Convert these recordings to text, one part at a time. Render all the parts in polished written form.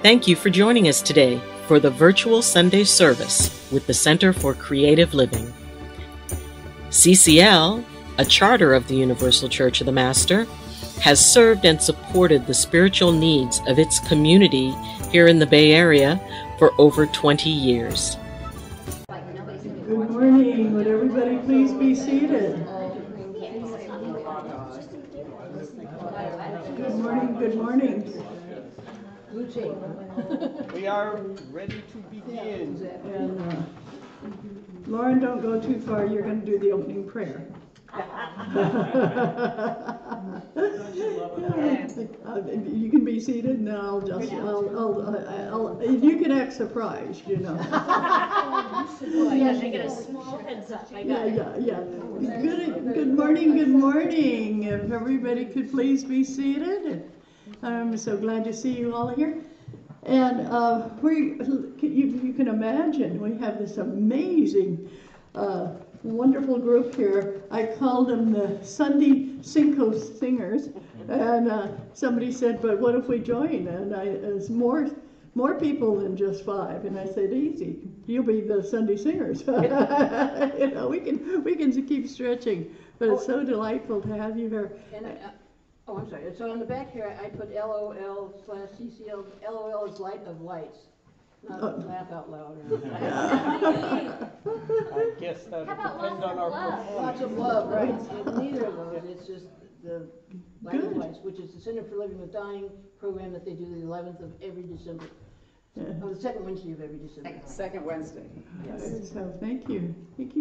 Thank you for joining us today for the virtual Sunday service with the Center for Creative Living. CCL, a charter of the Universal Church of the Master, has served and supported the spiritual needs of its community here in the Bay Area for over 20 years. Good morning. Would everybody please be seated? Good morning, good morning. We are ready to begin. And Lauren, don't go too far. You're going to do the opening prayer. You can be seated, and I'll you can act surprised, you know. Yeah, make it a small heads up. Yeah. Good morning. If everybody could please be seated. I'm so glad to see you all here. And you can imagine we have this amazing, wonderful group here. I called them the Cinco Singers, and somebody said, "But what if we join?" And it's more people than just 5. And I said, "Easy, you'll be the Sunday Singers." You know, we can keep stretching, but it's so delightful to have you here. And oh, I'm sorry. So on the back here, I put LOL/CCL. LOL is light of lights. Not laugh out loud. I guess that depends on our performance. Lots of love, right? It's neither of those. It's just the light of lights, which is the Center for Living with Dying program that they do the 11th of every December. Oh, the second Wednesday of every December. Second Wednesday. Yes. So thank you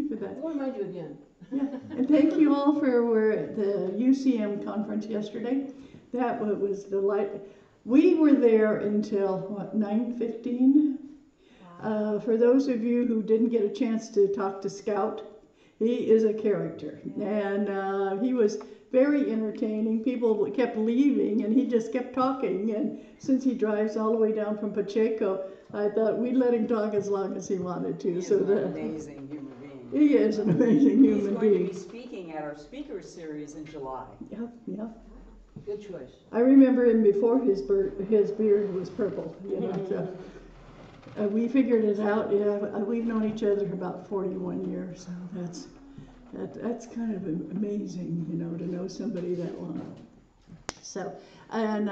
for that. I'll remind you again. Yeah, and thank you all we're at the UCM conference yesterday. That was delightful. We were there until 9:15. Wow. For those of you who didn't get a chance to talk to Scout, he is a character, and he was very entertaining. People kept leaving, and he just kept talking. And since he drives all the way down from Pacheco, I thought we'd let him talk as long as he wanted to. He's an amazing human being. He is an amazing human being. He's going to be speaking at our speaker series in July. Yeah. Good choice. I remember him before his beard was purple. You know, so we figured it out. Yeah, we've known each other for about 41 years, so that's kind of amazing, you know, to know somebody that long. So, and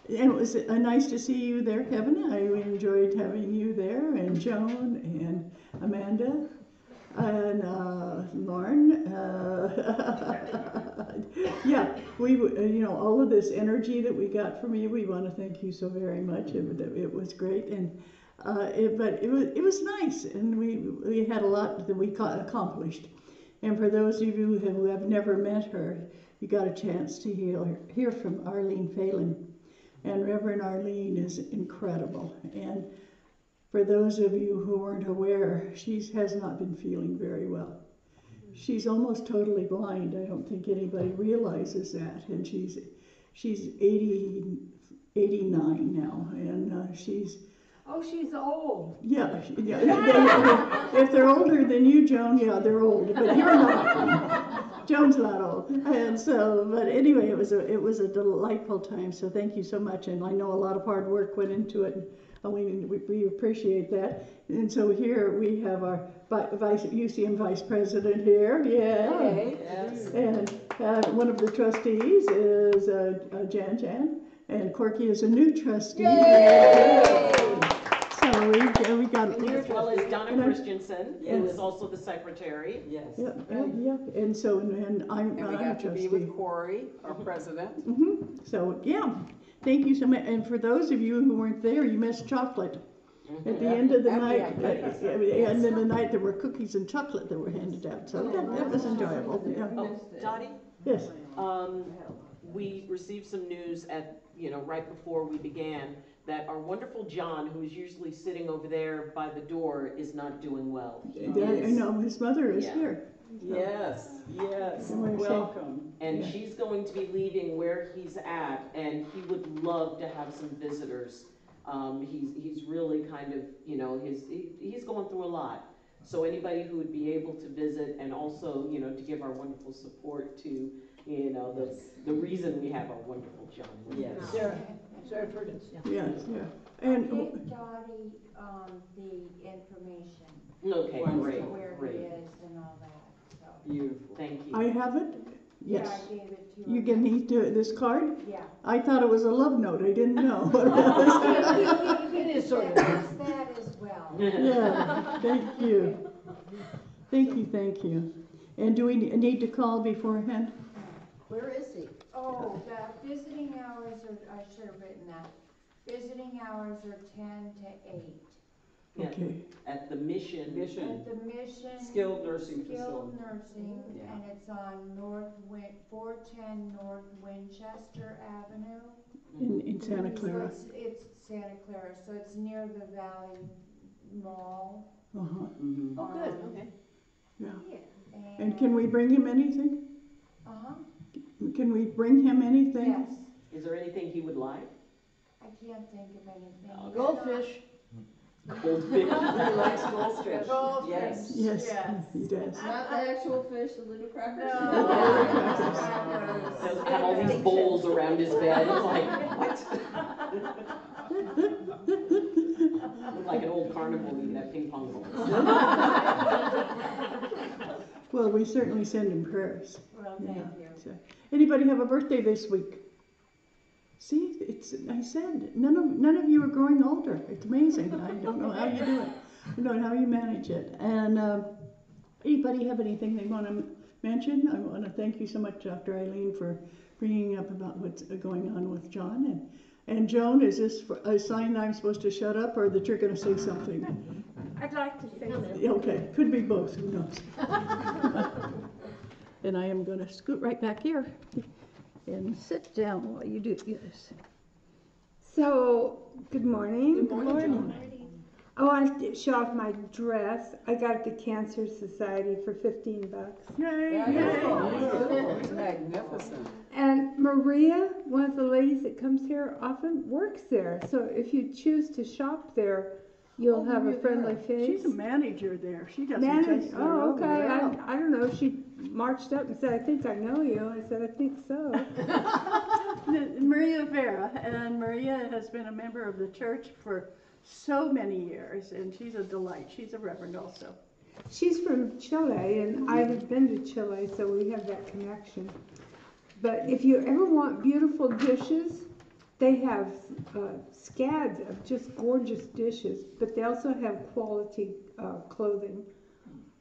it was nice to see you there, Kevin. I enjoyed having you there, and Joan and Amanda. And Lauren, yeah, all of this energy that we got from you, we want to thank you so very much. It was great, and but it was nice, and we had a lot that we accomplished. And for those of you who have never met her, you got a chance to hear from Ayleen Phelan, and Reverend Ayleen is incredible. And for those of you who weren't aware, she has not been feeling very well. She's almost totally blind. I don't think anybody realizes that. And she's 89 now, and she's... Oh, she's old. Yeah. If they're older than you, Joan, yeah, they're old. But you're not. Joan's not old. And so, but anyway, it was a delightful time. So thank you so much. And I know a lot of hard work went into it. And we appreciate that. And so here we have our UCM Vice President here. Yeah. Hey. Yes. And one of the trustees is Jan. And Corky is a new trustee. Yay! So we got as well as Donna Christensen, who is also the secretary. Yes. Yeah. And so I'm we got to be with Corey, our president. Mm-hmm. So yeah, thank you so much. And for those of you who weren't there, you missed chocolate. At the end of the night, at the end of the night, there were cookies and chocolate that were handed out. So that was enjoyable. Yeah. Oh, Dottie? Yes. We received some news right before we began that our wonderful John, who is usually sitting over there by the door, is not doing well. I know, his mother is here. So. Yes. Welcome. And she's going to be leaving where he's at, and he would love to have some visitors. He's really kind of, he's going through a lot. So anybody who would be able to visit, and also, to give our wonderful support to, the reason we have our wonderful John. Yes. Sarah Fergus. Yes. And gave Dottie, the information. Okay, as to great, where he great. is and all that, so. Beautiful. Thank you. I have it? Yeah, Yes. I gave it to him. You can need to, this card? Yeah. I thought it was a love note. I didn't know what it was. It is sort of. There's that as well. Yeah, thank you. Thank you, thank you. And do we need to call beforehand? Where is he? Oh, the visiting hours are, I should have written that. Visiting hours are 10 to 8. Yeah, Okay. At the mission. At Mission, the Mission. skilled nursing Skilled facility. nursing, Yeah. and it's on 410 North Winchester Avenue. In Santa Clara. So it's Santa Clara, so it's near the Valley Mall. Uh-huh, Mhm. Oh, good, okay. yeah. And can we bring him anything? Uh-huh, Can we bring him anything? yes. Is there anything he would like? I can't think of anything. He's Goldfish. Goldfish. He likes goldfish. Goldfish. Yes. Yes, Yes. he does. Not the actual fish, the little crackers? He'll have all these bowls around his bed. It's like, what? Look like an old carnival, you can have ping pong balls. Well, we certainly send him prayers. Well, thank Yeah. you. So, anybody have a birthday this week? See, I said, none of you are growing older. It's amazing. I don't know how you do it. I don't know how you manage it. And anybody have anything they want to mention? I want to thank you so much, Dr. Ayleen, for bringing up about what's going on with John. And Joan, is this a sign that I'm supposed to shut up or that you're going to say something? I'd like to say something. Okay, could be both, who knows? And I am going to scoot right back here and sit down while you do this. So, good morning. Good morning. I wanted to show off my dress. I got it at the Cancer Society for $15. Yay! Beautiful. It's magnificent. And Maria, one of the ladies that comes here, often works there. So if you choose to shop there, you'll have a friendly face. She's a manager there. She doesn't Manage. just Oh, okay. Wow. I don't know. She marched up and said, "I think I know you." I said, "I think so." Maria Vera, and Maria has been a member of the church for so many years, and she's a delight. She's a reverend also. She's from Chile, and I have been to Chile, so we have that connection. But if you ever want beautiful dishes, they have scads of just gorgeous dishes, but they also have quality clothing.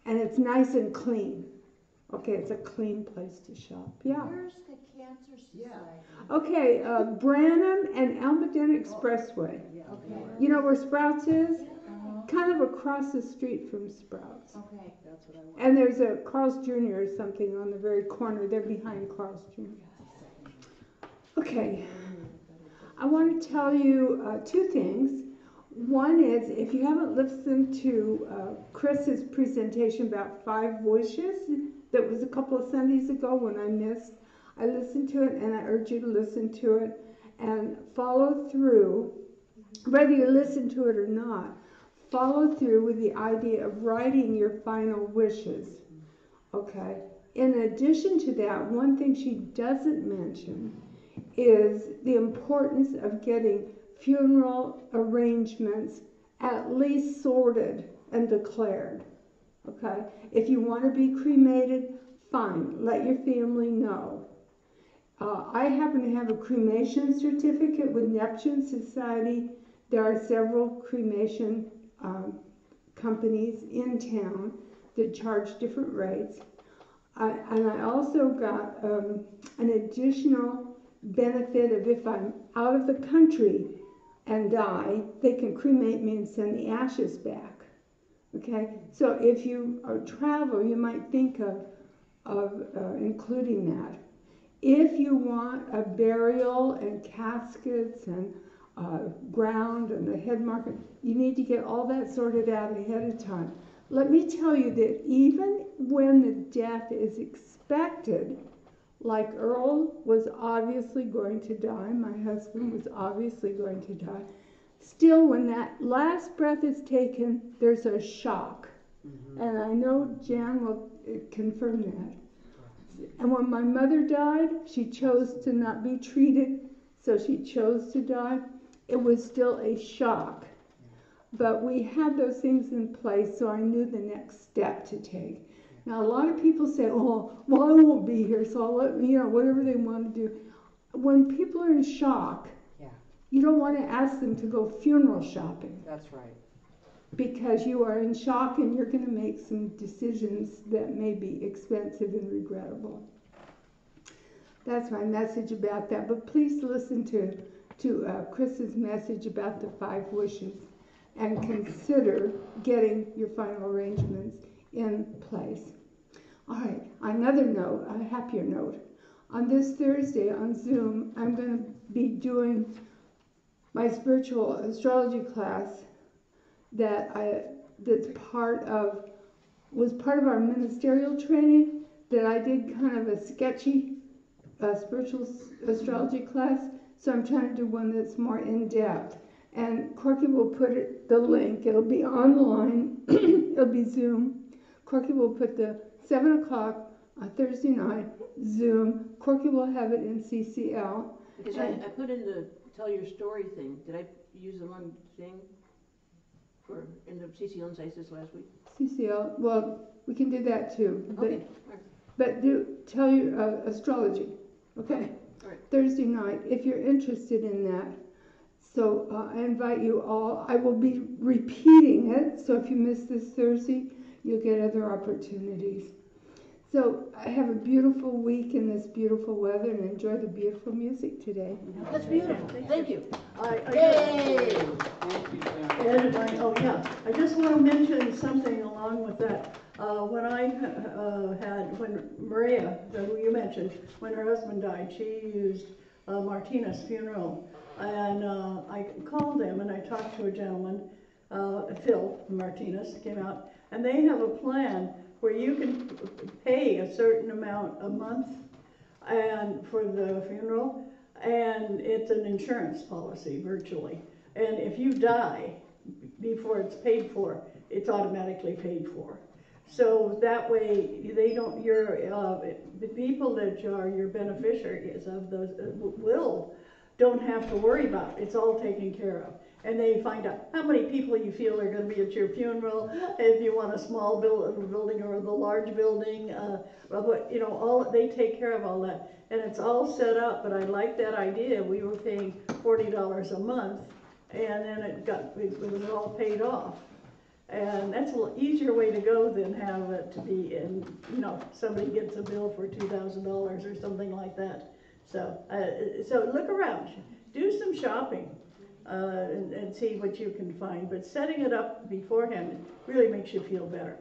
And it's nice and clean. Okay, it's a clean place to shop. Yeah. Where's the Cancer Society? Okay, Branham and Almaden Expressway. Okay. You know where Sprouts is? Uh-huh. Kind of across the street from Sprouts. Okay. That's what I want. And there's a Carl's Jr. or something on the very corner. They're behind Carl's Jr. Okay. I want to tell you two things. One is, if you haven't listened to Chris's presentation about 5 wishes, that was a couple of Sundays ago when I missed, I listened to it, and I urge you to listen to it and follow through, whether you listen to it or not, follow through with the idea of writing your final wishes, okay? In addition to that, one thing she doesn't mention is the importance of getting funeral arrangements at least sorted and declared, okay? If you want to be cremated, fine, let your family know. I happen to have a cremation certificate with Neptune Society. There are several cremation companies in town that charge different rates. And I also got an additional benefit of if I'm out of the country and die, they can cremate me and send the ashes back. Okay, so if you travel, you might think of including that. If you want a burial and caskets and ground and the head marker, you need to get all that sorted out ahead of time. Let me tell you that even when the death is expected, like Earl was obviously going to die, my husband was obviously going to die, still when that last breath is taken, there's a shock. Mm-hmm. And I know Jan will confirm that. And when my mother died, she chose to not be treated, so she chose to die. it was still a shock. But we had those things in place, so I knew the next step to take. Now, a lot of people say, oh, well, I won't be here, so I'll let, whatever they want to do. When people are in shock, you don't want to ask them to go funeral shopping. That's right. Because you are in shock and you're going to make some decisions that may be expensive and regrettable. That's my message about that. But please listen to Chris's message about the 5 wishes and consider getting your final arrangements in place. All right, another note, a happier note. On this Thursday on Zoom, I'm going to be doing my spiritual astrology class was part of our ministerial training, that I did kind of a sketchy spiritual astrology class. So I'm trying to do one that's more in-depth. And Corky will put the link. It'll be online. It'll be Zoom. Corky will put the 7 o'clock Thursday night Zoom. Corky will have it in CCL. Because I put in the tell your story thing. Did I use the wrong thing in the CCL Insights last week? CCL, well, we can do that too. Okay. But tell your astrology, okay? All right. Thursday night, if you're interested in that. So I invite you all. I will be repeating it, so if you miss this Thursday, you'll get other opportunities. So I have a beautiful week in this beautiful weather, and enjoy the beautiful music today. That's beautiful. Thank you. Yay! Thank you, Tim. And I just want to mention something along with that. When Maria, who you mentioned, when her husband died, she used Martina's funeral. And I called them and I talked to a gentleman, Phil Martinez, came out, and they have a plan where you can pay a certain amount a month and for the funeral, and it's an insurance policy virtually. And if you die before it's paid for, it's automatically paid for. So that way they don't, the people that are your beneficiaries of those will don't have to worry about it. It's all taken care of. And they find out how many people you feel are going to be at your funeral, if you want a small building or the large building, they take care of all that. And it's all set up, but I like that idea. We were paying $40 a month, and then it was all paid off. And that's a little easier way to go than have it to be in, somebody gets a bill for $2,000 or something like that. So look around, do some shopping. And see what you can find. But setting it up beforehand really makes you feel better.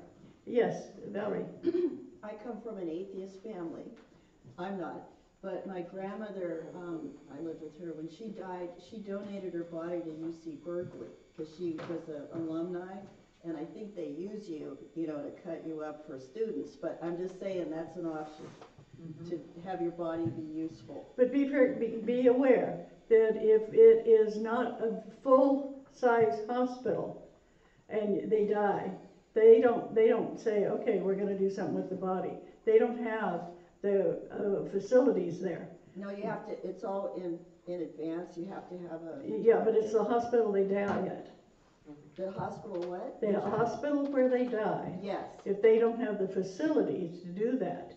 Yes, Valerie. I come from an atheist family. I'm not. But my grandmother, I lived with her. When she died, she donated her body to UC Berkeley because she was an alumni. And I think they use you, to cut you up for students. But I'm just saying that's an option, to have your body be useful. But be aware that if it is not a full-size hospital and they die, they don't say, okay, we're going to do something with the body. They don't have the facilities there. No, you have to. It's all in advance. You have to have a. Yeah, but it's the hospital they die at. The hospital what? The hospital where they die. Yes. If they don't have the facilities to do that.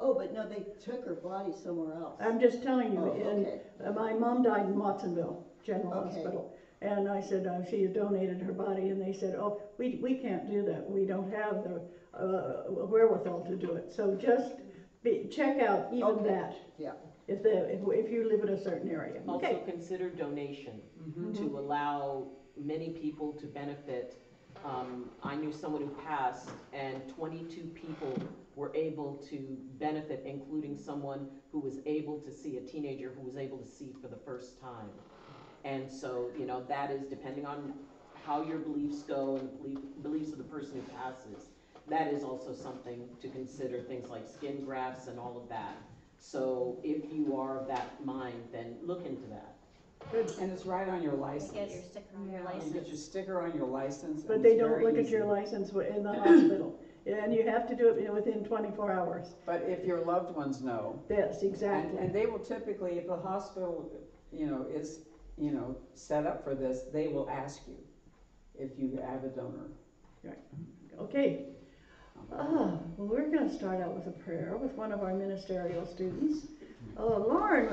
Oh, but no, they took her body somewhere else. I'm just telling you. Okay. And my mom died in Watsonville General Hospital, and I said she had donated her body, and they said, oh, we can't do that. We don't have the wherewithal to do it. So just check out even that. Yeah. If you live in a certain area. Also consider donation to allow many people to benefit. I knew someone who passed, and 22 people were able to benefit, including someone who was able to see, a teenager who was able to see for the first time. And so, that is depending on how your beliefs go and the beliefs of the person who passes. That is also something to consider, things like skin grafts and all of that. So if you are of that mind, then look into that. Good, and it's right on your license. Get your sticker on your You license. get your sticker on your license. But and they it's don't very look at easy. your license in the hospital. And you have to do it within 24 hours. But if your loved ones know. Yes, exactly. And they will typically, if the hospital, set up for this, they will ask you if you have a donor. Okay. Well, we're going to start out with a prayer with one of our ministerial students. Oh, Lauren,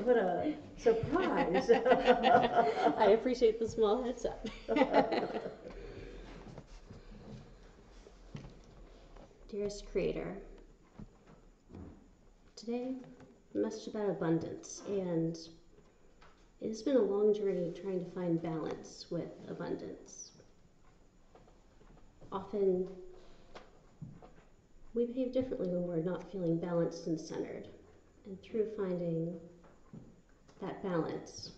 what a surprise. I appreciate the small heads up. Dearest Creator, today a message about abundance, and it has been a long journey trying to find balance with abundance. Often we behave differently when we're not feeling balanced and centered, and through finding that balance,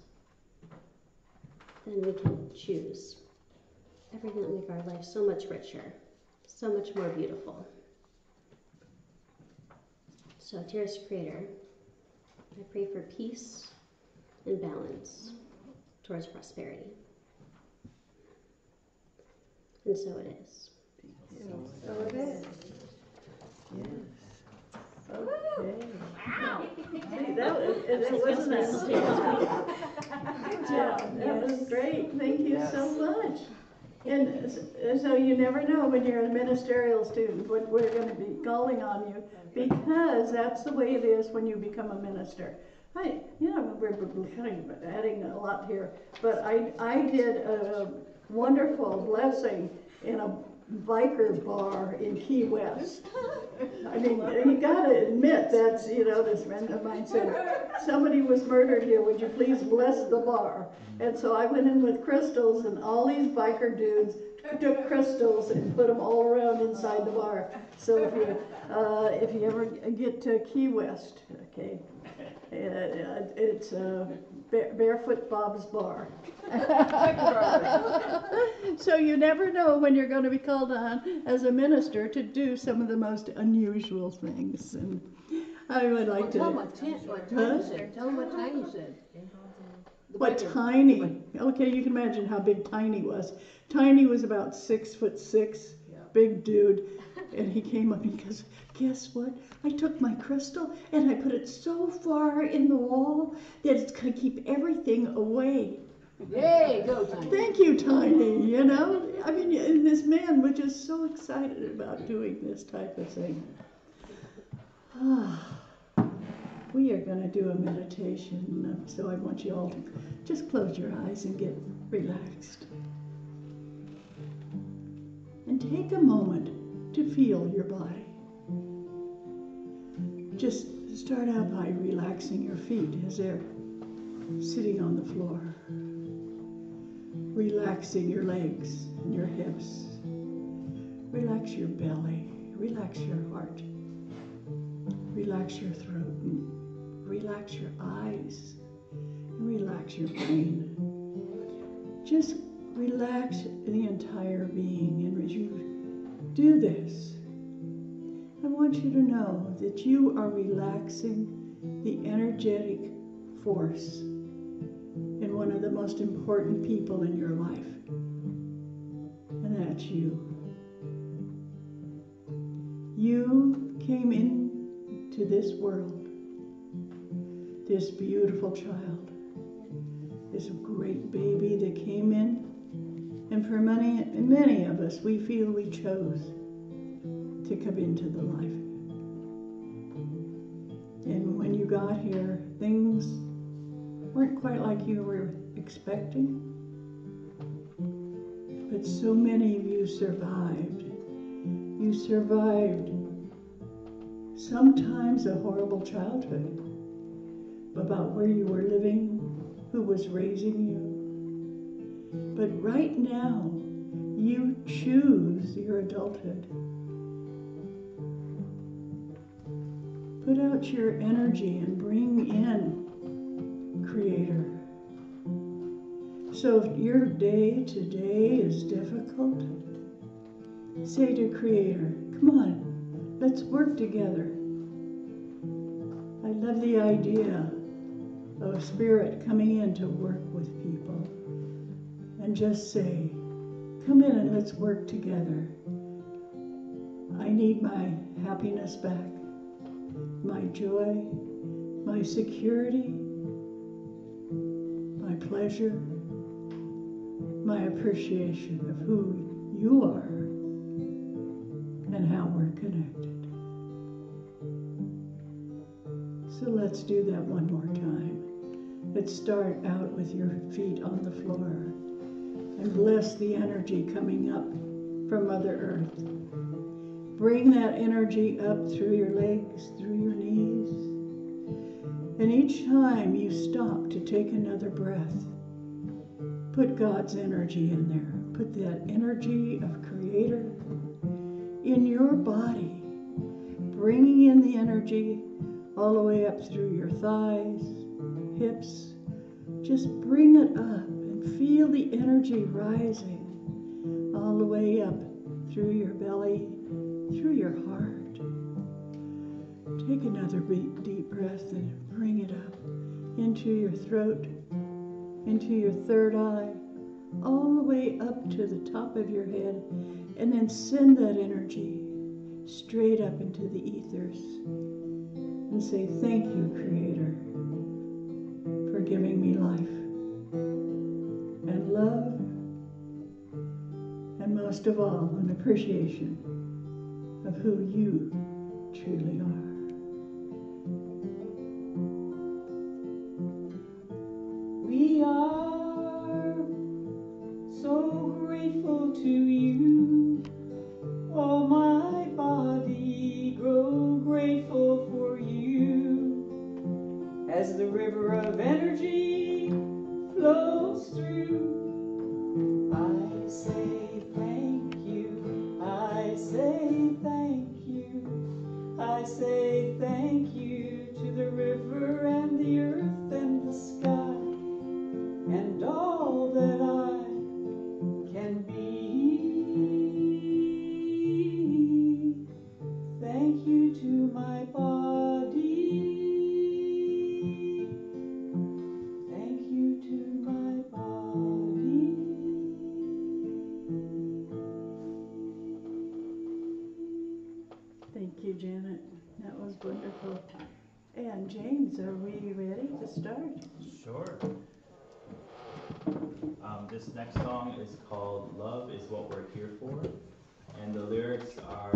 then we can choose everything that will make our life so much richer, so much more beautiful. So, dearest Creator, I pray for peace and balance towards prosperity. And so it is. So it is. Yes. Okay. Wow. See, that wasn't a good job. That was great. Thank you so much. And so you never know when you're a ministerial student what we're going to be calling on you, because that's the way it is when you become a minister. We're kind of adding a lot here, but I did a wonderful blessing in a biker bar in Key West. I mean, you gotta admit that's, this friend of mine said, somebody was murdered here, would you please bless the bar? And so I went in with crystals, and all these biker dudes took crystals and put them all around inside the bar. So if you ever get to Key West, okay, it's Barefoot Bob's Bar. So you never know when you're going to be called on as a minister to do some of the most unusual things. And I would like to... Tell them what Tiny said. What Tiny? Okay, you can imagine how big Tiny was. Tiny was about 6'6", big dude. And he came up and goes, guess what? I took my crystal and I put it so far in the wall that it's going to keep everything away. Yay, go Tiny. Thank you, Tiny. I mean, and this man was just so excited about doing this type of thing. We are going to do a meditation, so I want you all to just close your eyes and get relaxed. And take a moment to feel your body. Just start out by relaxing your feet as they're sitting on the floor. Relaxing your legs and your hips. Relax your belly. Relax your heart. Relax your throat. Relax your eyes. And relax your brain. Just relax the entire being. And as you do this, I want you to know that you are relaxing the energetic force in one of the most important people in your life, and that's you. You came into this world, this beautiful child, this great baby that came in, and for many of us, we feel we chose to come into the life. And when you got here, things weren't quite like you were expecting, but so many of you survived. You survived sometimes a horrible childhood, about where you were living, who was raising you. But right now, you choose your adulthood. Put out your energy and bring in Creator. So if your day today is difficult, say to Creator, come on, let's work together. I love the idea of Spirit coming in to work with people. And just say, come in and let's work together. I need my happiness back, my joy, my security, my pleasure, my appreciation of who you are and how we're connected. So let's do that one more time. Let's start out with your feet on the floor and bless the energy coming up from Mother Earth. Bring that energy up through your legs, through your knees. And each time you stop to take another breath, put God's energy in there. Put that energy of Creator in your body, bringing in the energy all the way up through your thighs, hips. Just bring it up and feel the energy rising all the way up through your belly, through your heart. Take another deep breath and bring it up into your throat, into your third eye, all the way up to the top of your head, and then send that energy straight up into the ethers and say, thank you, Creator, for giving me life and love, and most of all, an appreciation of who you truly are. We are so grateful to you. Oh, my body, grow grateful for you. As the river of energy flows through, I say thank you. I say thank you. I say thank you to the river and the earth and the sky and all that I can be. Thank you to my body. Thank you to my body. Thank you, Janet. That was wonderful. And James, are we ready to start? Sure. This next song is called Love is What We're Here For, and the lyrics are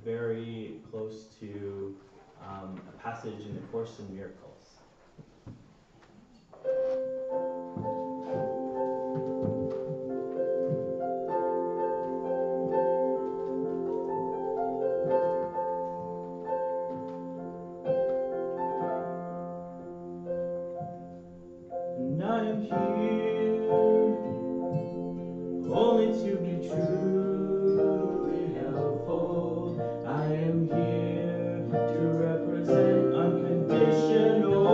very close to a passage in the Course in Miracles. And I am here only to be truly helpful. I am here to represent unconditional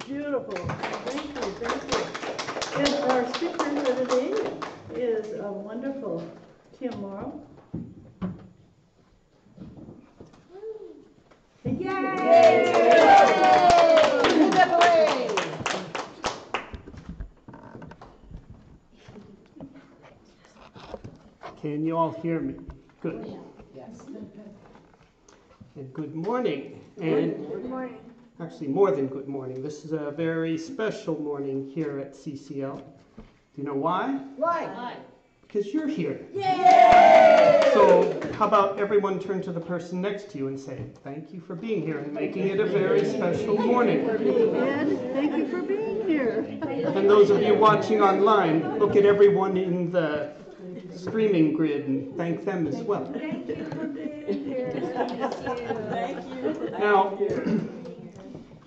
Beautiful. Thank you. And our speaker for today is wonderful Tim Mauro. Thank you. Yay! Can you all hear me? Good. Yes. And good morning. And Good morning. actually, more than good morning. This is a very special morning here at CCL. Do you know why? Why? Because you're here. Yay! So how about everyone turn to the person next to you and say, thank you for being here and making it a very special morning. Ed, thank you for being here. And those of you watching online, look at everyone in the streaming grid and thank them as well. Thank you for being here. Thank you. Now,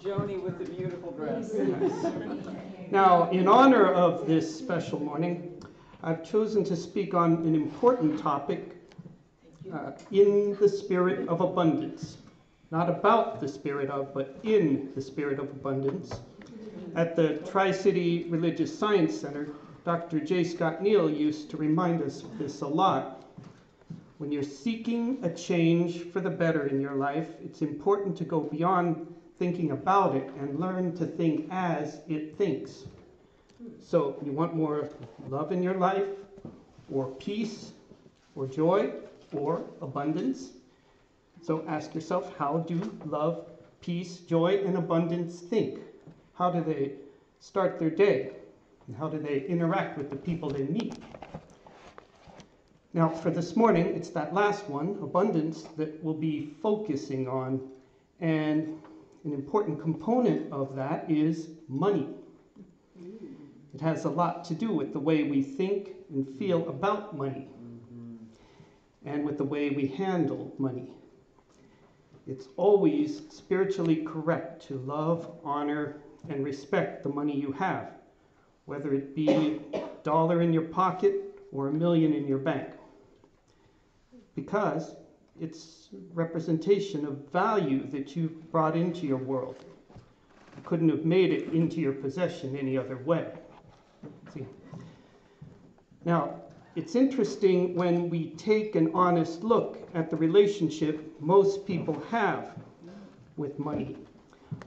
Joni with the beautiful dress. Now, in honor of this special morning, I've chosen to speak on an important topic in the spirit of abundance. Not about the spirit of, but in the spirit of abundance. At the Tri-City Religious Science Center, Dr. J. Scott Neal used to remind us of this a lot. When you're seeking a change for the better in your life, it's important to go beyond thinking about it and learn to think as it thinks. So you want more love in your life, or peace, or joy, or abundance? So ask yourself, how do love, peace, joy, and abundance think? How do they start their day? And how do they interact with the people they meet? Now, for this morning, it's that last one, abundance, that we'll be focusing on. And an important component of that is money. It has a lot to do with the way we think and feel about money, and with the way we handle money. It's always spiritually correct to love, honor, and respect the money you have, whether it be $1 in your pocket or $1 million in your bank, because it's representation of value that you've brought into your world. You couldn't have made it into your possession any other way. See? Now, it's interesting when we take an honest look at the relationship most people have with money.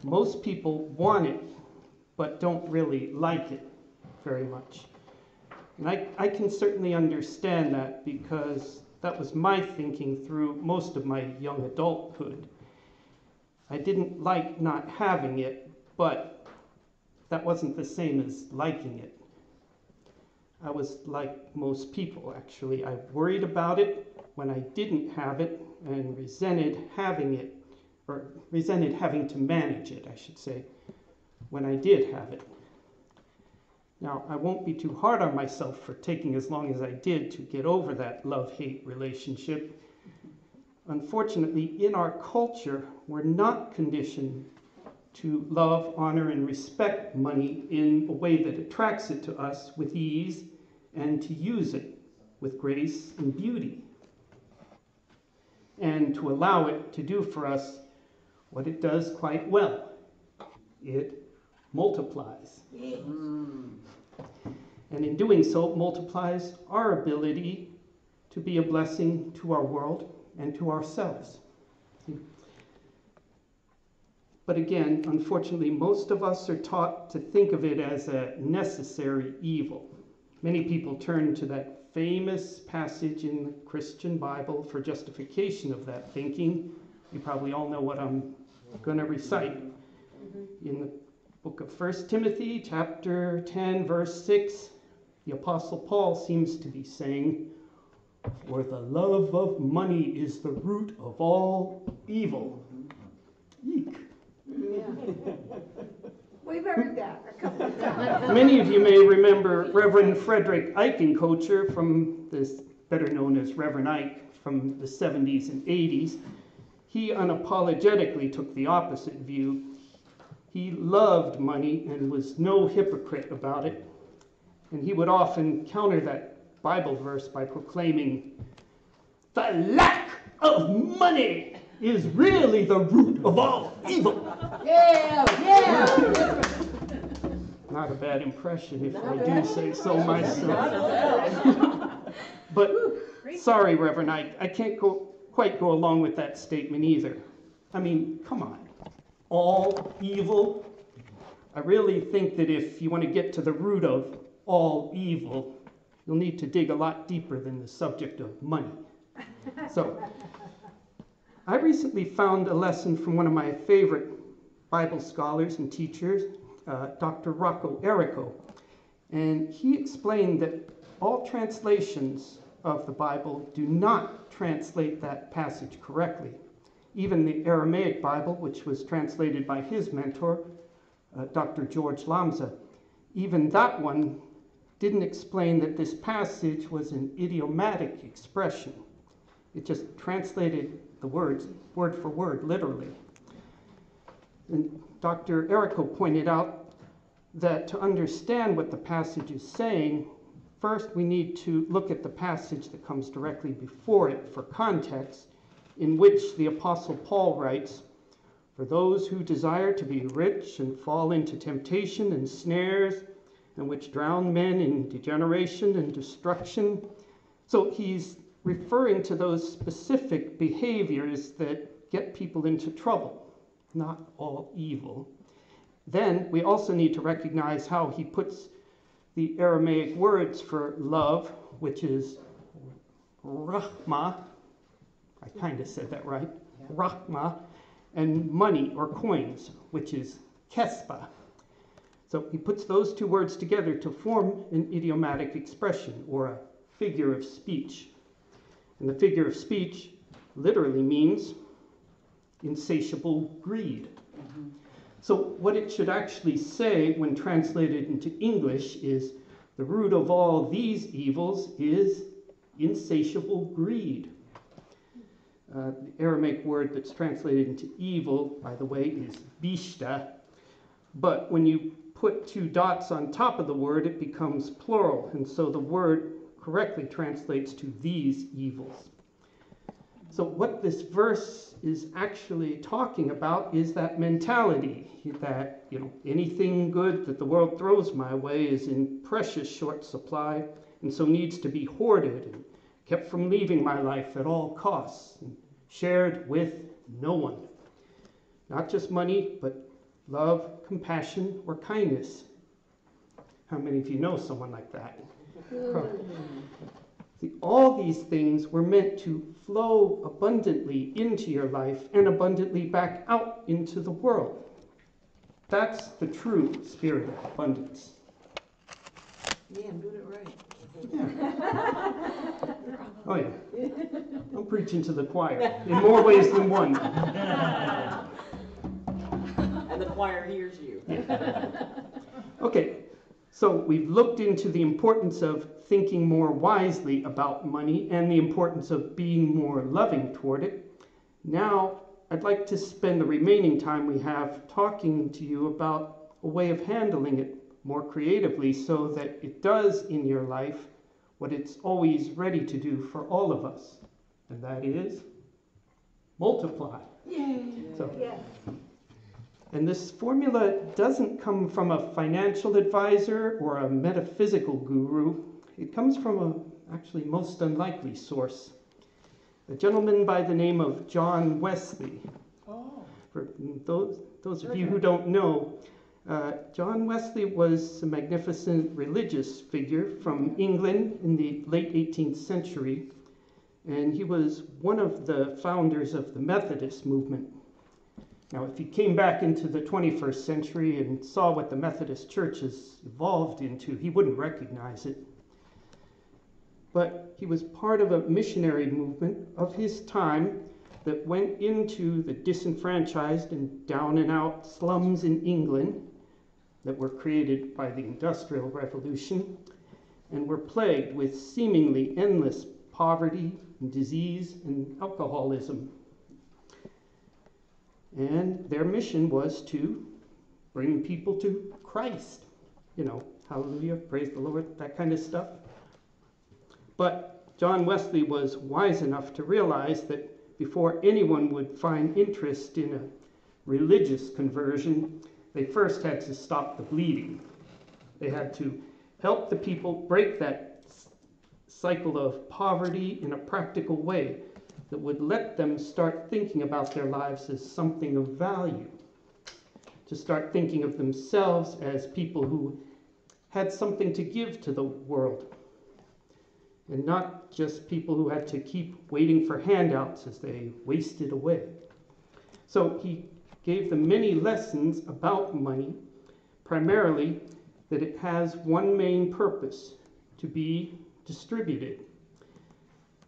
Most people want it, but don't really like it very much. And I can certainly understand that, because that was my thinking through most of my young adulthood. I didn't like not having it, but that wasn't the same as liking it. I was like most people, actually. I worried about it when I didn't have it, and resented having it, or resented having to manage it, I should say, when I did have it. Now, I won't be too hard on myself for taking as long as I did to get over that love-hate relationship. Unfortunately, in our culture, we're not conditioned to love, honor, and respect money in a way that attracts it to us with ease, and to use it with grace and beauty, and to allow it to do for us what it does quite well. It multiplies. And in doing so, multiplies our ability to be a blessing to our world and to ourselves. But again, unfortunately, most of us are taught to think of it as a necessary evil. Many people turn to that famous passage in the Christian Bible for justification of that thinking. You probably all know what I'm going to recite. In the book of 1 Timothy, chapter 10, verse 6, the Apostle Paul seems to be saying, "For the love of money is the root of all evil." Eek. We've heard that a couple of times. Many of you may remember Reverend Frederick Eichenkocher, from this, better known as Reverend Ike, from the 70s and 80s. He unapologetically took the opposite view. He loved money and was no hypocrite about it. And he would often counter that Bible verse by proclaiming, "The lack of money is really the root of all evil." Yeah! not a bad impression, if Not I bad. do say so Not myself. But sorry, Reverend, I can't quite go along with that statement either. I mean, come on. All evil? I really think that if you want to get to the root of all evil, you'll need to dig a lot deeper than the subject of money. So, I recently found a lesson from one of my favorite Bible scholars and teachers, Dr. Rocco Errico, and he explained that all translations of the Bible do not translate that passage correctly. Even the Aramaic Bible, which was translated by his mentor, Dr. George Lamza, even that one didn't explain that this passage was an idiomatic expression. It just translated the words word for word, literally. And Dr. Errico pointed out that to understand what the passage is saying, first we need to look at the passage that comes directly before it for context, in which the Apostle Paul writes, "For those who desire to be rich and fall into temptation and snares, and which drown men in degeneration and destruction." So he's referring to those specific behaviors that get people into trouble, not all evil. Then we also need to recognize how he puts the Aramaic words for love, which is rahma, I kind of said that right, rahma, and money or coins, which is kespa. So he puts those two words together to form an idiomatic expression or a figure of speech. And the figure of speech literally means insatiable greed. So what it should actually say when translated into English is the root of all these evils is insatiable greed. The Aramaic word that's translated into evil, by the way, is bishta. But when you put two dots on top of the word, it becomes plural. And so the word correctly translates to these evils. So what this verse is actually talking about is that mentality that, anything good that the world throws my way is in precious short supply and so needs to be hoarded and kept from leaving my life at all costs and shared with no one. Not just money, but love, compassion, or kindness. How many of you know someone like that? See, all these things were meant to flow abundantly into your life and abundantly back out into the world. That's the true spirit of abundance. Yeah, I'm doing it right. Yeah. Oh yeah. I'm preaching to the choir in more ways than one. And the choir hears you. Okay, so we've looked into the importance of thinking more wisely about money and the importance of being more loving toward it. Now, I'd like to spend the remaining time we have talking to you about a way of handling it more creatively so that it does in your life what it's always ready to do for all of us, and that is multiply. Yay! So, Yes. and this formula doesn't come from a financial advisor or a metaphysical guru. It comes from a actually most unlikely source. A gentleman by the name of John Wesley. Oh. For those of you who don't know, John Wesley was a magnificent religious figure from England in the late 18th century, and he was one of the founders of the Methodist movement. Now, if he came back into the 21st century and saw what the Methodist Church has evolved into, he wouldn't recognize it. But he was part of a missionary movement of his time that went into the disenfranchised and down and out slums in England that were created by the Industrial Revolution and were plagued with seemingly endless poverty and disease and alcoholism. And their mission was to bring people to Christ. Hallelujah, praise the Lord, that kind of stuff. But John Wesley was wise enough to realize that before anyone would find interest in a religious conversion, they first had to stop the bleeding. They had to help the people break that cycle of poverty in a practical way that would let them start thinking about their lives as something of value, to start thinking of themselves as people who had something to give to the world, and not just people who had to keep waiting for handouts as they wasted away. So he gave them many lessons about money, primarily that it has one main purpose: to be distributed.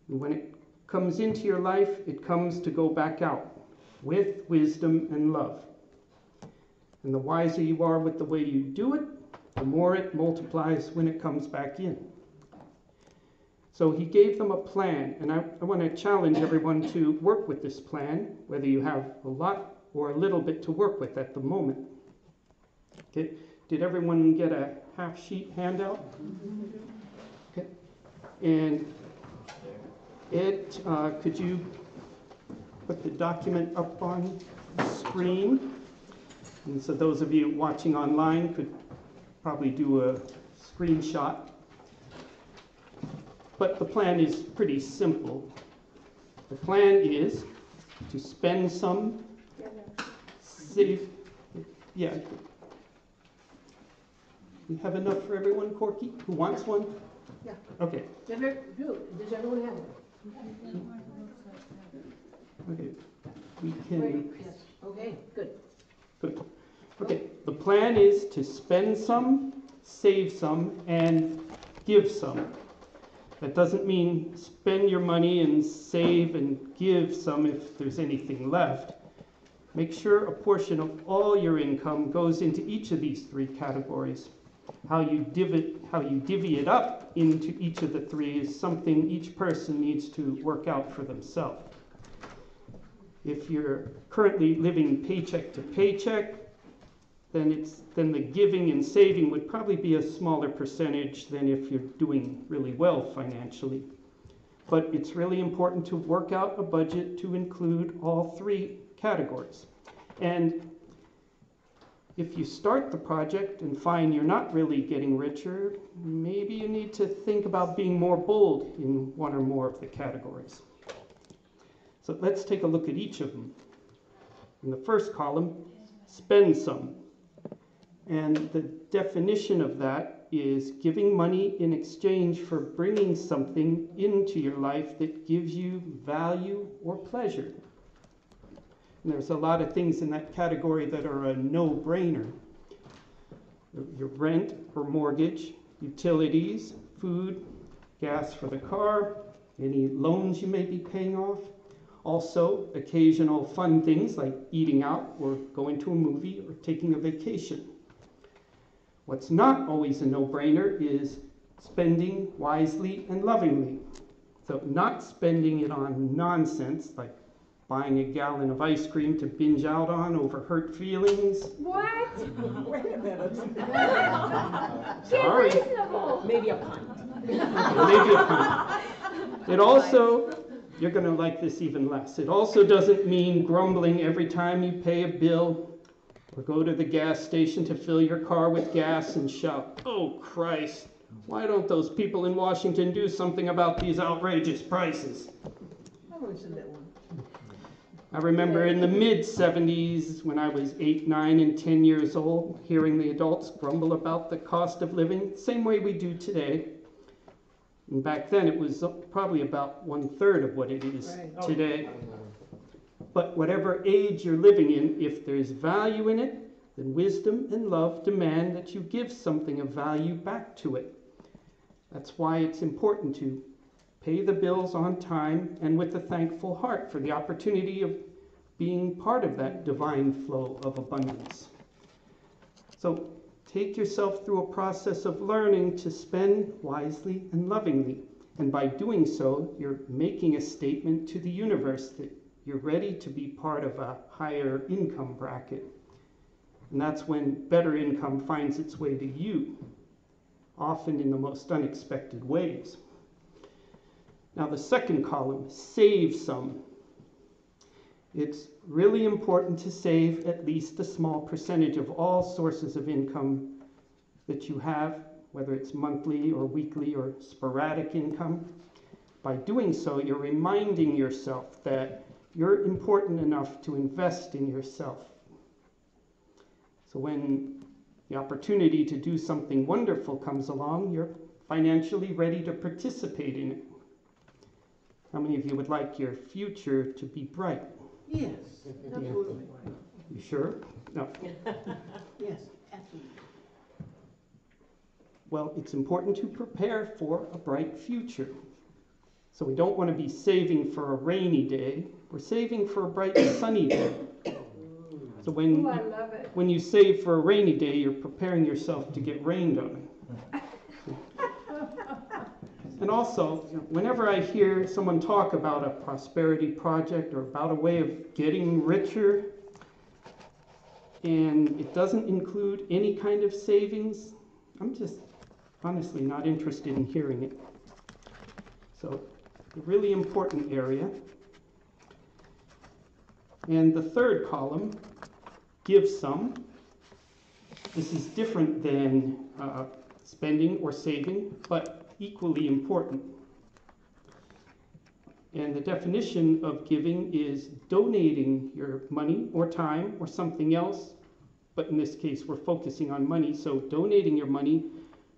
And when it comes into your life, it comes to go back out with wisdom and love. And the wiser you are with the way you do it, the more it multiplies when it comes back in. So he gave them a plan, and I want to challenge everyone to work with this plan, whether you have a lot or a little bit to work with at the moment. Okay. Did everyone get a half-sheet handout? Okay. And Ed, could you put the document up on the screen? And so those of you watching online could probably do a screenshot. But the plan is pretty simple. The plan is to spend some, save, yeah. We have enough for everyone, Corky? Who wants one? Yeah. Okay. Does everyone have it? Okay. We can. Yes. Okay, good. Good. Okay. The plan is to spend some, save some, and give some. That doesn't mean spend your money and save and give some if there's anything left. Make sure a portion of all your income goes into each of these three categories. How you divvy it up into each of the three is something each person needs to work out for themselves. If you're currently living paycheck to paycheck, then the giving and saving would probably be a smaller percentage than if you're doing really well financially. But it's really important to work out a budget to include all three categories. And if you start the project and find you're not really getting richer, maybe you need to think about being more bold in one or more of the categories. So let's take a look at each of them. In the first column, spend some. And the definition of that is giving money in exchange for bringing something into your life that gives you value or pleasure. And there's a lot of things in that category that are a no-brainer. Your rent or mortgage, utilities, food, gas for the car, any loans you may be paying off. Also, occasional fun things like eating out or going to a movie or taking a vacation. What's not always a no-brainer is spending wisely and lovingly. So not spending it on nonsense like buying a gallon of ice cream to binge out on over hurt feelings. What? Wait a minute. Sorry. Maybe a pint. Maybe a pint. It also, you're going to like this even less. It also doesn't mean grumbling every time you pay a bill or go to the gas station to fill your car with gas and shout, "Oh Christ, why don't those people in Washington do something about these outrageous prices?" I always said that one. I remember in the mid-70s when I was 8, 9, and 10 years old, hearing the adults grumble about the cost of living, same way we do today. And back then it was probably about 1/3 of what it is today. But whatever age you're living in, if there's value in it, then wisdom and love demand that you give something of value back to it. That's why it's important to pay the bills on time and with a thankful heart for the opportunity of being part of that divine flow of abundance. So take yourself through a process of learning to spend wisely and lovingly. And by doing so, you're making a statement to the universe that you're ready to be part of a higher income bracket. And that's when better income finds its way to you, often in the most unexpected ways. Now the second column, save some. It's really important to save at least a small percentage of all sources of income that you have, whether it's monthly or weekly or sporadic income. By doing so, you're reminding yourself that you're important enough to invest in yourself. So when the opportunity to do something wonderful comes along, you're financially ready to participate in it. How many of you would like your future to be bright? Yes, absolutely. You sure? No. Yes, absolutely. Well, it's important to prepare for a bright future. So we don't want to be saving for a rainy day. We're saving for a bright sunny day. So Ooh, I love it. when you save for a rainy day, you're preparing yourself to get rained on. And also, whenever I hear someone talk about a prosperity project or about a way of getting richer, and it doesn't include any kind of savings, I'm just honestly not interested in hearing it. So, a really important area. And the third column, give some. This is different than spending or saving, but equally important. And the definition of giving is donating your money or time or something else, but in this case we're focusing on money, so donating your money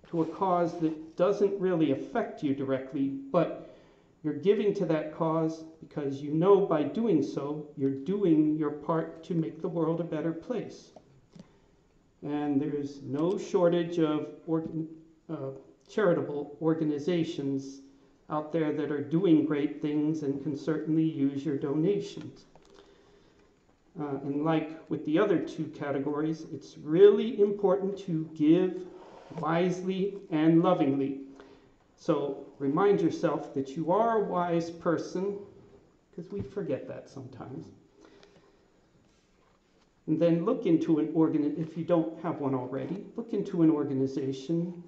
to a cause that doesn't really affect you directly, but you're giving to that cause because you know by doing so, you're doing your part to make the world a better place. And there's no shortage of charitable organizations out there that are doing great things and can certainly use your donations. And like with the other two categories, it's really important to give wisely and lovingly. So remind yourself that you are a wise person, because we forget that sometimes. And then look into an if you don't have one already, look into an organization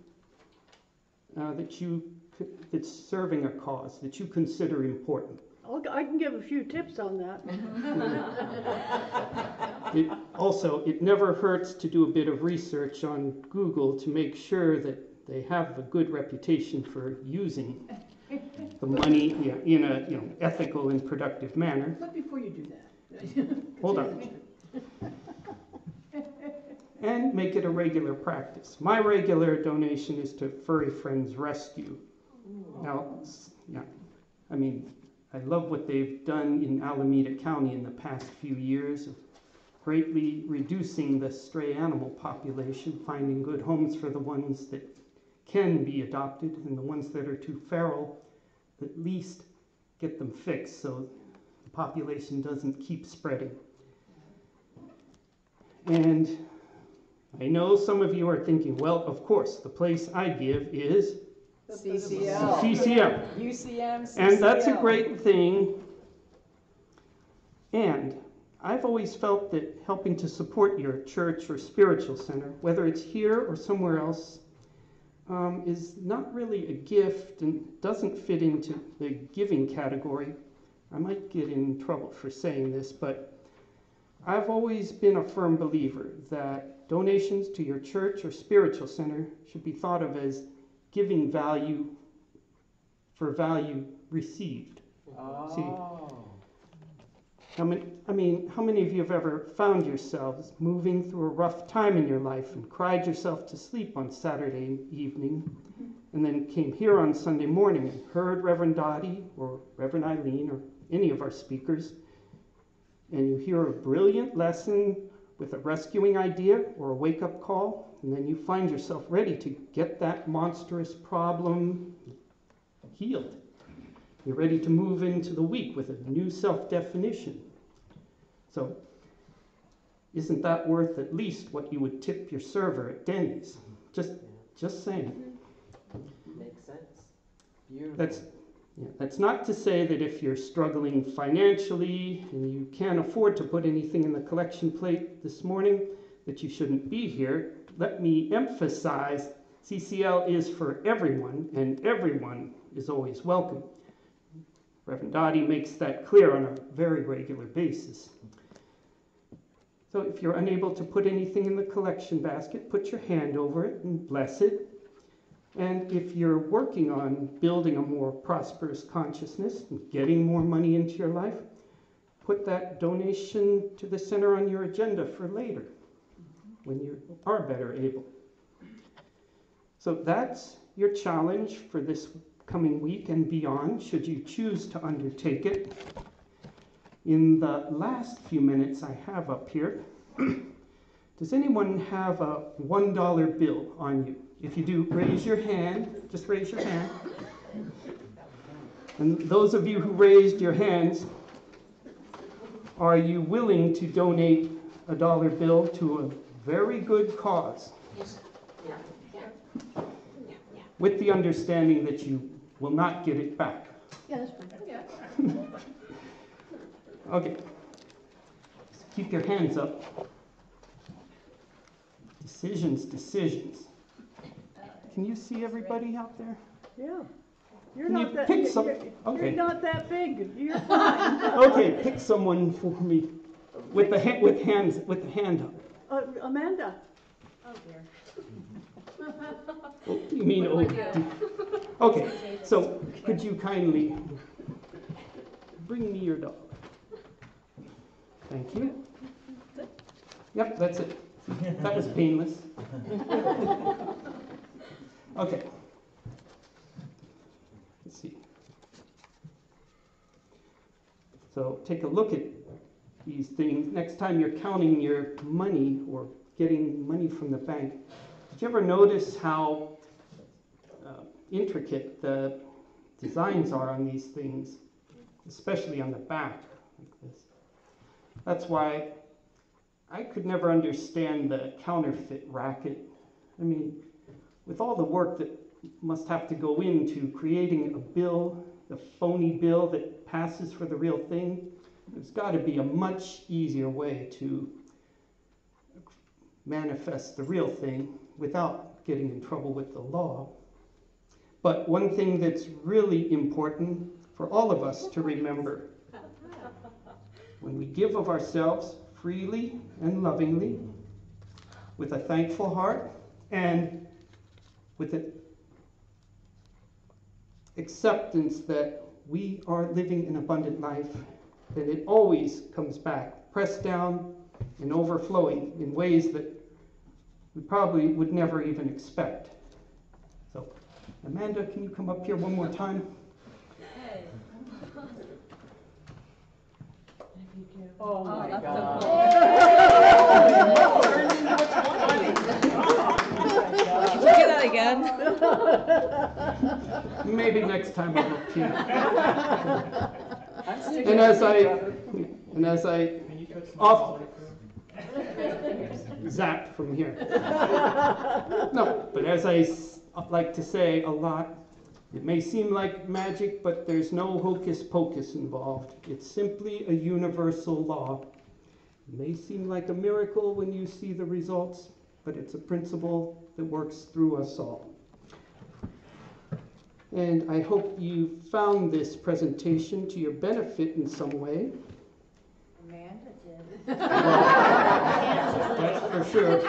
that's serving a cause that you consider important. I can give a few tips on that. It never hurts to do a bit of research on Google to make sure that they have a good reputation for using the money in a ethical and productive manner. But before you do that, Hold on. And make it a regular practice. My regular donation is to Furry Friends Rescue. Now, I love what they've done in Alameda County in the past few years, of greatly reducing the stray animal population, finding good homes for the ones that can be adopted, and the ones that are too feral, at least get them fixed so the population doesn't keep spreading. And I know some of you are thinking, well, of course, the place I give is CCL. CCL. UCM, CCL. And that's a great thing. And I've always felt that helping to support your church or spiritual center, whether it's here or somewhere else, is not really a gift and doesn't fit into the giving category. I might get in trouble for saying this, but I've always been a firm believer that donations to your church or spiritual center should be thought of as giving value for value received. Oh. See, how many of you have ever found yourselves moving through a rough time in your life and cried yourself to sleep on Saturday evening, and then came here on Sunday morning and heard Reverend Doti or Reverend Ayleen or any of our speakers, and you hear a brilliant lesson with a rescuing idea or a wake-up call, and then you find yourself ready to get that monstrous problem healed. You're ready to move into the week with a new self-definition. So, isn't that worth at least what you would tip your server at Denny's? Just saying. Makes sense. Beautiful. That's not to say that if you're struggling financially and you can't afford to put anything in the collection plate this morning, that you shouldn't be here. Let me emphasize, CCL is for everyone, and everyone is always welcome. Reverend Doti makes that clear on a very regular basis. So if you're unable to put anything in the collection basket, put your hand over it and bless it. And if you're working on building a more prosperous consciousness and getting more money into your life, put that donation to the center on your agenda for later, when you are better able. So that's your challenge for this coming week and beyond, should you choose to undertake it. In the last few minutes I have up here, does anyone have a $1 bill on you? If you do, raise your hand. Just raise your hand. And those of you who raised your hands, are you willing to donate a $1 bill to a very good cause? Yes. Yeah. With the understanding that you will not get it back. Yeah, that's fine. Yeah. Okay. Just keep your hands up. Decisions. Can you see everybody out there? Yeah. You're Can you not that, pick you're, some- you're, okay. you're not that big. You're fine. Okay, pick someone for me with the hand up. Amanda. Oh dear. Oh, you mean okay? So could you kindly bring me your dollar? Thank you. Yep, that's it. That was painless. Okay. Let's see. So take a look at these things. Next time you're counting your money or getting money from the bank, did you ever notice how intricate the designs are on these things, especially on the back like this? That's why I could never understand the counterfeit racket. I mean, with all the work that must have to go into creating a bill, a phony bill that passes for the real thing, there's got to be a much easier way to manifest the real thing without getting in trouble with the law. But one thing that's really important for all of us to remember, when we give of ourselves freely and lovingly, with a thankful heart, and with an acceptance that we are living an abundant life, then it always comes back, pressed down and overflowing in ways that we probably would never even expect. So, Amanda, can you come up here one more time? Oh my God. Did you get that again? Maybe next time I'll look here. I'm sticking And up as for I you, brother. off zapped from here. No, but as I like to say a lot, it may seem like magic, but there's no hocus pocus involved. It's simply a universal law. It may seem like a miracle when you see the results, but it's a principle that works through us all. And I hope you found this presentation to your benefit in some way. Amanda did. That's for sure.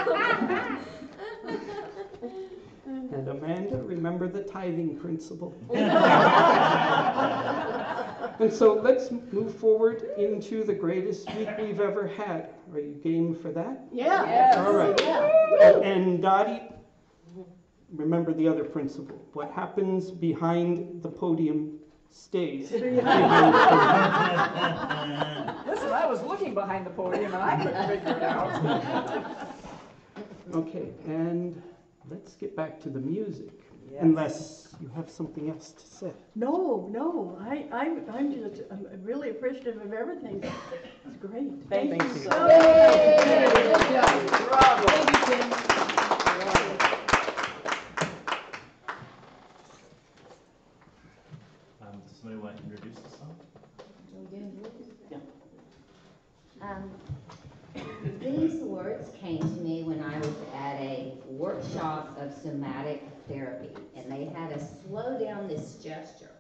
And Amanda, remember the tithing principle. And so let's move forward into the greatest week we've ever had. Are you game for that? Yeah. Yes. All right. Yeah. And Dottie, remember the other principle. What happens behind the podium stays behind the podium. Listen, I was looking behind the podium and I couldn't figure it out. Okay, and let's get back to the music. Yes. Unless you have something else to say. No, I'm really appreciative of everything. It's great. Thank you you. so Yay. much. Good job. Bravo. Thank you, Tim. Does somebody want to introduce the song? These words came to me when I was at a workshop of somatic therapy, and they had us slow down this gesture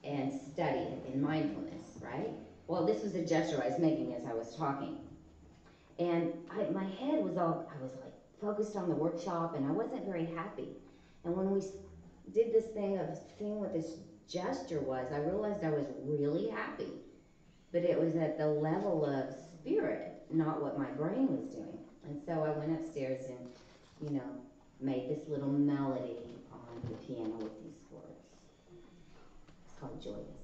and study it in mindfulness, right? Well, this was a gesture I was making as I was talking. And my head was all, I was like focused on the workshop, and I wasn't very happy. And when we did this thing of seeing what this gesture was, I realized I was really happy. But it was at the level of spirit, not what my brain was doing. And so I went upstairs and, made this little melody on the piano with these words. It's called Joyous.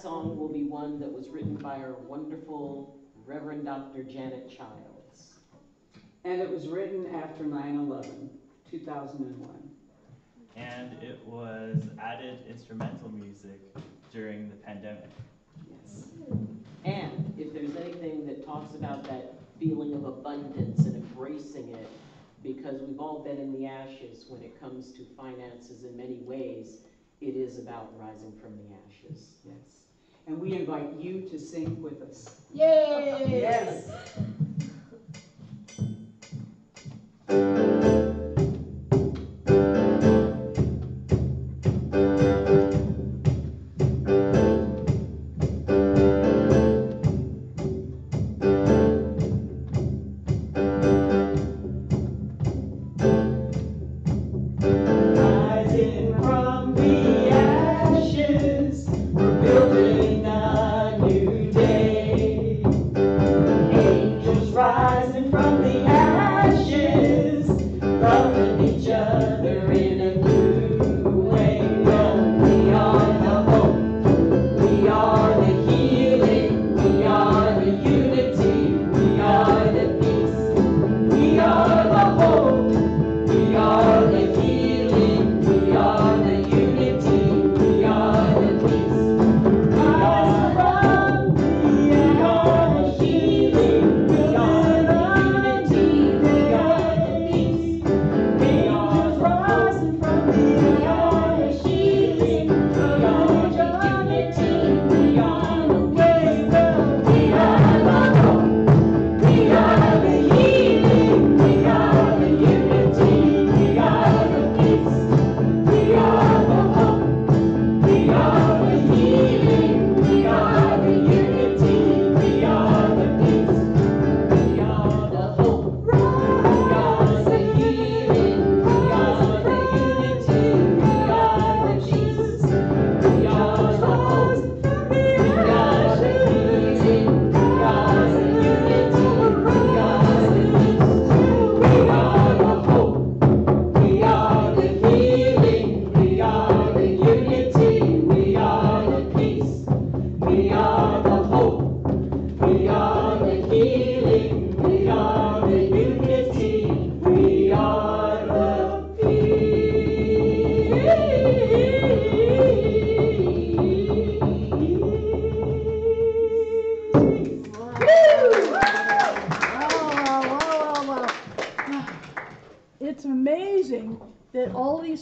Song will be one that was written by our wonderful Reverend Dr. Janet Childs. And it was written after 9/11, 2001. And it was added instrumental music during the pandemic. Yes. And if there's anything that talks about that feeling of abundance and embracing it, because we've all been in the ashes when it comes to finances in many ways, it is about rising from the ashes. Yes. And we invite you to sing with us. Yay! Yes. Rising from the ashes.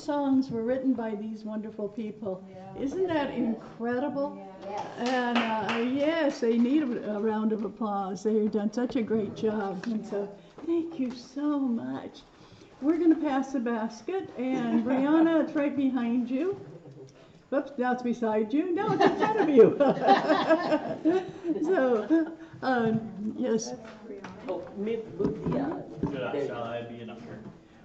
songs were written by these wonderful people. Isn't that incredible? And yes, they need a round of applause. They've done such a great job. And so thank you so much. We're going to pass the basket, and Brianna, it's right behind you. Oops, now it's beside you. No, it's in front of you. So, yes. Oh, Shall I be an usher?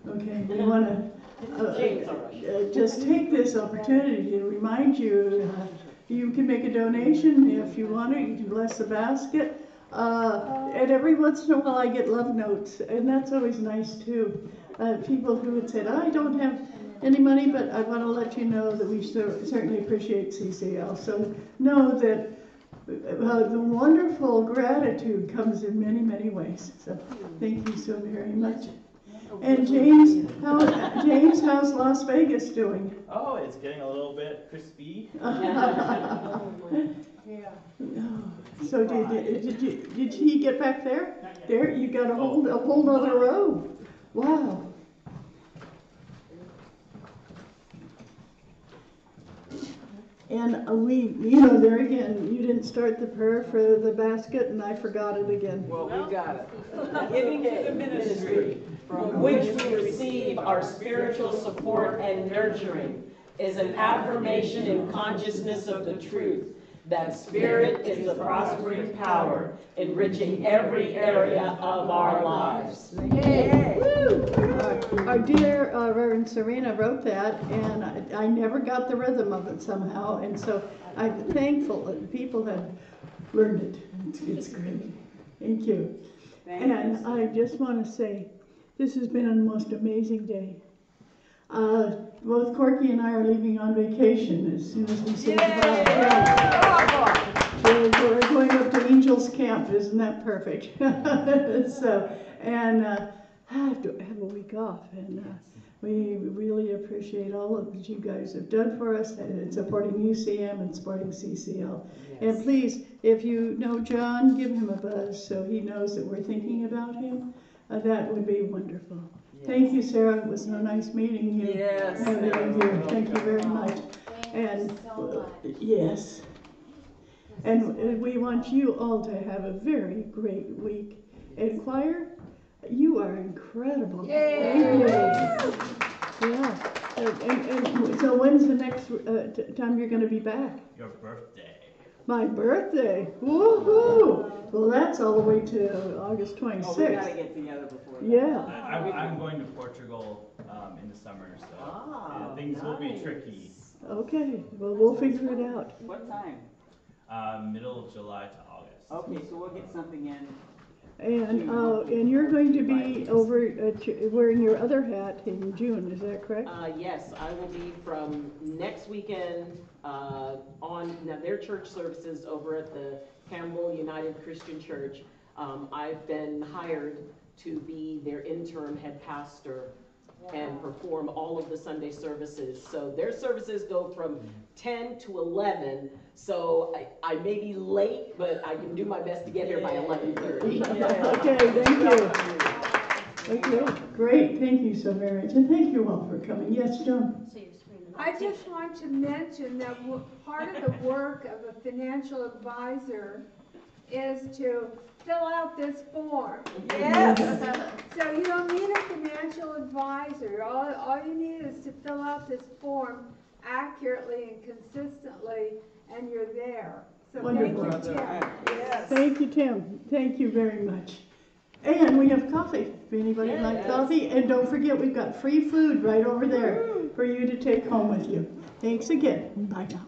Okay, we want to just take this opportunity to remind you, you can make a donation if you want to. You can bless the basket. And every once in a while I get love notes, and that's always nice too. People who had said, I don't have any money, but I want to let you know that we certainly appreciate CCL. So know that the wonderful gratitude comes in many, many ways. So thank you so very much. And James, how's Las Vegas doing? Oh, it's getting a little bit crispy. So did he get back there? There, you got a whole other row. Wow. And there again, you didn't start the prayer for the basket, and I forgot it again. Well, we got it. Giving to the ministry, from which we receive our spiritual support and nurturing, is an affirmation and consciousness of the truth that Spirit is the prospering power, enriching every area of our lives. Yay! Our dear Reverend Serena wrote that, and I never got the rhythm of it somehow, and so I'm thankful that people have learned it. It's great. Thank you. And I just want to say, this has been a most amazing day. Both Corky and I are leaving on vacation as soon as we say goodbye. We're going up to Angels Camp. Isn't that perfect? So, and I have to have a week off, and we really appreciate all of that you guys have done for us, and supporting UCM and supporting CCL. Yes. And please, if you know John, give him a buzz so he knows that we're thinking about him. That would be wonderful. Yes. Thank you, Sarah. It was so nice meeting you. Yes. Thank you very much. And yes. And we want you all to have a very great week. And choir, you are incredible. Yay. Thank you. Yeah. And so when's the next time you're going to be back? Your birthday. My birthday. Woohoo! Well, that's all the way to August 26th. Oh, we gotta get together before that. Yeah. I'm going to Portugal in the summer, so things will be tricky. Okay. Well, we'll figure it out. What time? Middle of July to August. Okay, so we'll get something in. And you're going to be over wearing your other hat in June, is that correct? Yes, I will be from next weekend on their church services over at the Campbell United Christian Church. I've been hired to be their interim head pastor and perform all of the Sunday services. So their services go from 10 to 11. So I may be late, but I can do my best to get here by 11:30. Okay, thank you. Okay, great. Thank you so very much. And thank you all for coming. Yes, Joan? I just want to mention that part of the work of a financial advisor is to fill out this form. Yes. So you don't need a financial advisor. All you need is to fill out this form accurately and consistently, and you're there. So wonderful. Thank you, Tim. Yes. Thank you, Tim. Thank you very much. And we have coffee, if anybody would like coffee. And don't forget, we've got free food right over there for you to take home with you. Thanks again. Bye now.